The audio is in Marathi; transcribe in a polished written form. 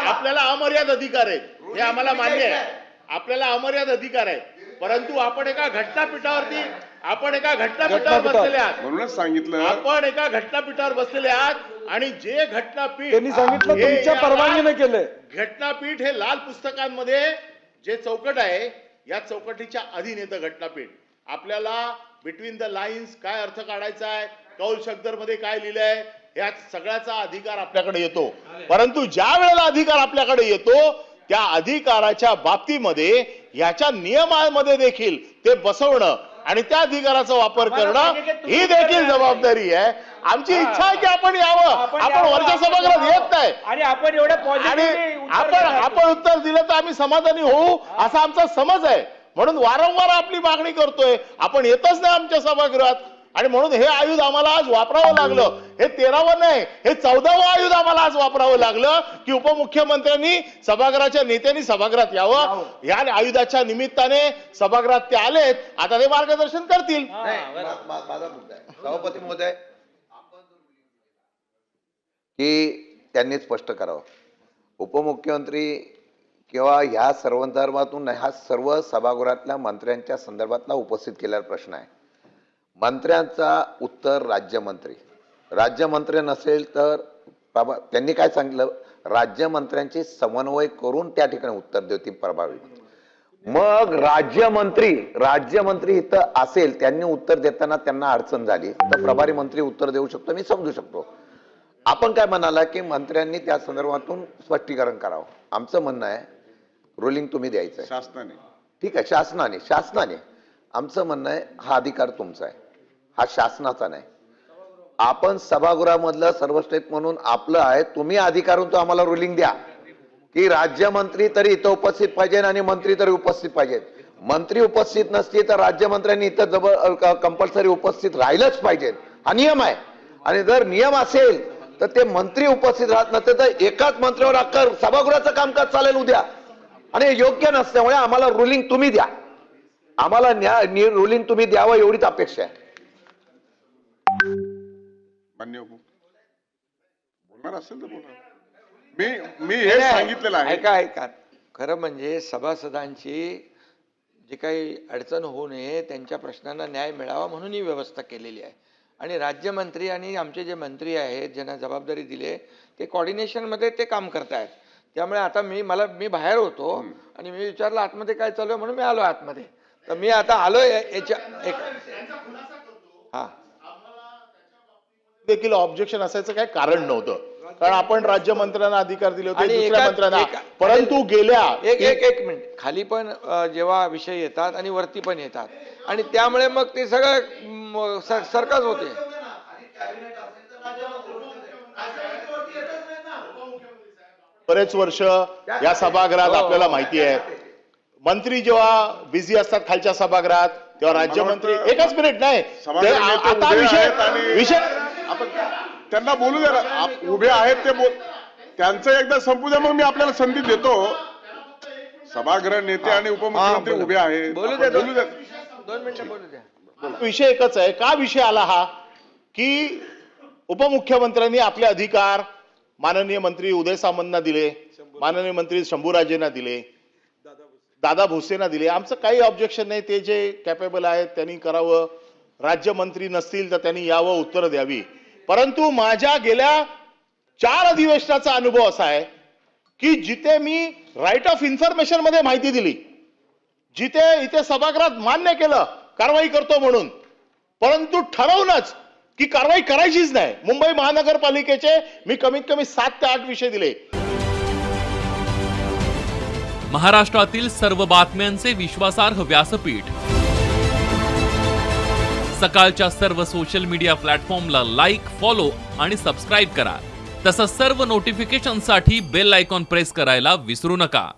आपल्याला अमर्याद अधिकार आहेत, हे आम्हाला मान्य आहे. आपल्याला अमर्याद अधिकार आहेत, परंतु आपण एका घटनापीठावर बसलेले आहात. म्हणूनच सांगितलं, आपण एका घटनापीठावर बसलेले आहात आणि जे घटनापीठ त्यांनी सांगितलं तुमच्या परवानगीने केलंय. घटनापीठ हे लाल पुस्तकांमध्ये जे चौकट आहे, या चौकटीच्या अधीन येतं घटनापीठ. आपल्याला बिटवीन द लाईन्स काय अर्थ काढायचा आहे, कौल शब्दर मध्ये काय लिहिलंय, या सगळ्याचा अधिकार आपल्याकडे येतो. परंतु ज्या वेळेला अधिकार आपल्याकडे येतो त्या अधिकाराच्या बाबतीमध्ये याच्या नियमांमध्ये देखील ते बसवणं आणि त्या अधिकाराचा वापर करणं ही देखील जबाबदारी आहे. आमची इच्छा आहे की आपण यावं. आपण वरच्या सभागृहात येत नाही आणि आपण आपण उत्तर दिलं तर आम्ही समाधानी होऊ असा आमचा समज आहे. म्हणून वारंवार आपली मागणी करतोय. आपण येतच नाही आमच्या सभागृहात आणि म्हणून हे आयुध आम्हाला आज वापरावं लागलं. हे 13वं नाही, हे 14वं आयुध आम्हाला आज वापरावं लागलं की उपमुख्यमंत्र्यांनी सभागृहाच्या नेत्यांनी सभागृहात यावं. या आयुधाच्या निमित्ताने सभागृहात ते आलेत. आता ते मार्गदर्शन करतील. माझा मुद्दा आहे सभापती महोदय की त्यांनी स्पष्ट करावं. उपमुख्यमंत्री किंवा ह्या सर्वधर्मातून हा सर्व सभागृहातल्या मंत्र्यांच्या संदर्भातला उपस्थित केलेला प्रश्न आहे. मंत्र्यांचा उत्तर राज्यमंत्री नसेल तर त्यांनी काय सांगितलं, राज्यमंत्र्यांची समन्वय करून त्या ठिकाणी उत्तर देतील प्रभावी. मग राज्यमंत्री इथं असेल, त्यांनी उत्तर देताना त्यांना अडचण झाली तर प्रभारी मंत्री उत्तर देऊ शकतो, मी समजू शकतो. आपण काय म्हणाला की मंत्र्यांनी त्या संदर्भातून स्पष्टीकरण करावं. आमचं म्हणणं आहे रुलिंग तुम्ही द्यायचं शासनाने. ठीक आहे, शासनाने आमचं म्हणणं आहे हा अधिकार तुमचा आहे, हा शासनाचा नाही. आपण सभागृहामधलं सर्वश्रेष्ठ म्हणून आपलं आहे, तुम्ही अधिकारून तो आम्हाला रुलिंग द्या की राज्यमंत्री तरी इथं उपस्थित पाहिजे आणि मंत्री तरी उपस्थित पाहिजेत. मंत्री उपस्थित नसली तर राज्यमंत्र्यांनी इथं कंपल्सरी उपस्थित राहिलंच पाहिजे, हा नियम आहे. आणि जर नियम असेल तर ते मंत्री उपस्थित राहत नसते तर एकाच मंत्र्यावर अख्खं सभागृहाचं कामकाज चालेल उद्या, आणि योग्य नसल्यामुळे आम्हाला रुलिंग तुम्ही द्या. आम्हाला रुलिंग तुम्ही द्यावं एवढीच अपेक्षा आहे. मान्य बोलणार असेल तर बोला. मी हे सांगितलेलं आहे. ऐका खरं म्हणजे सभासदांची जी काही अडचण होऊ नये, त्यांच्या प्रश्नांना न्याय मिळावा म्हणून ही व्यवस्था केलेली आहे. आणि राज्यमंत्री आणि आमचे जे मंत्री आहेत ज्यांना जबाबदारी दिली ते coordination मध्ये ते काम करतायत. त्यामुळे आता मी बाहेर होतो आणि मी विचारलं आतमध्ये काय चालू आहे म्हणून मी आलो आतमध्ये. तर मी आता आलोय याच्या देखील ऑब्जेक्शन असायचं काही कारण नव्हतं, कारण आपण राज्यमंत्र्यांना अधिकार दिले होते, दुसऱ्या मंत्र्यांना. परंतु गेल्या एक मिनिट खाली पण जेव्हा विषय येतात आणि वरती पण येतात आणि त्यामुळे मग ते सगळं सरकच होते. बरेच वर्ष या सभागृहात आपल्याला माहिती आहे, मंत्री जेव्हा बिझी असतात खालच्या सभागृहात तेव्हा राज्यमंत्री एकच मिनिट नाही आता विषय आपण त्यांना बोलू द्या. उभे आहेत ते त्यांचं एकदा संपू द्या, मग मी आपल्याला संधी देतो. सभागृह नेते आणि उपमुख्यमंत्री उभे आहेत, बोलू द्या 2 मिनिटं बोलू द्या. विषय एकच आहे. का विषय आला हा की उपमुख्यमंत्र्यांनी आपले अधिकार माननीय मंत्री उदय सामंतना दिले, माननीय मंत्री शंभूराजेंना दिले, दादा भुसेंना दिले. आमचं काही ऑब्जेक्शन नाही, ते जे कॅपेबल आहेत त्यांनी करावं. राज्यमंत्री नसतील तर त्यांनी यावं, उत्तर द्यावी. परंतु माझ्या गेल्या 4 अधिवेशनाचा अनुभव असा आहे की जिथे मी राईट ऑफ इन्फॉर्मेशन मध्ये माहिती दिली, जिथे इथे सभागृहात मान्य केलं कारवाई करतो म्हणून, परंतु ठरवूनच की कारवाई करायचीच नाही. मुंबई महानगरपालिकेचे मी कमीत कमी 7 ते 8 विषय दिले. महाराष्ट्रातील सर्व बातम्यांचे विश्वासार्ह व्यासपीठ, सकाळच्या सर्व सोशल मीडिया प्लॅटफॉर्मला लाईक, फॉलो आणि सबस्क्राईब करा. तसंच सर्व नोटिफिकेशनसाठी बेल आयकॉन प्रेस करायला विसरू नका.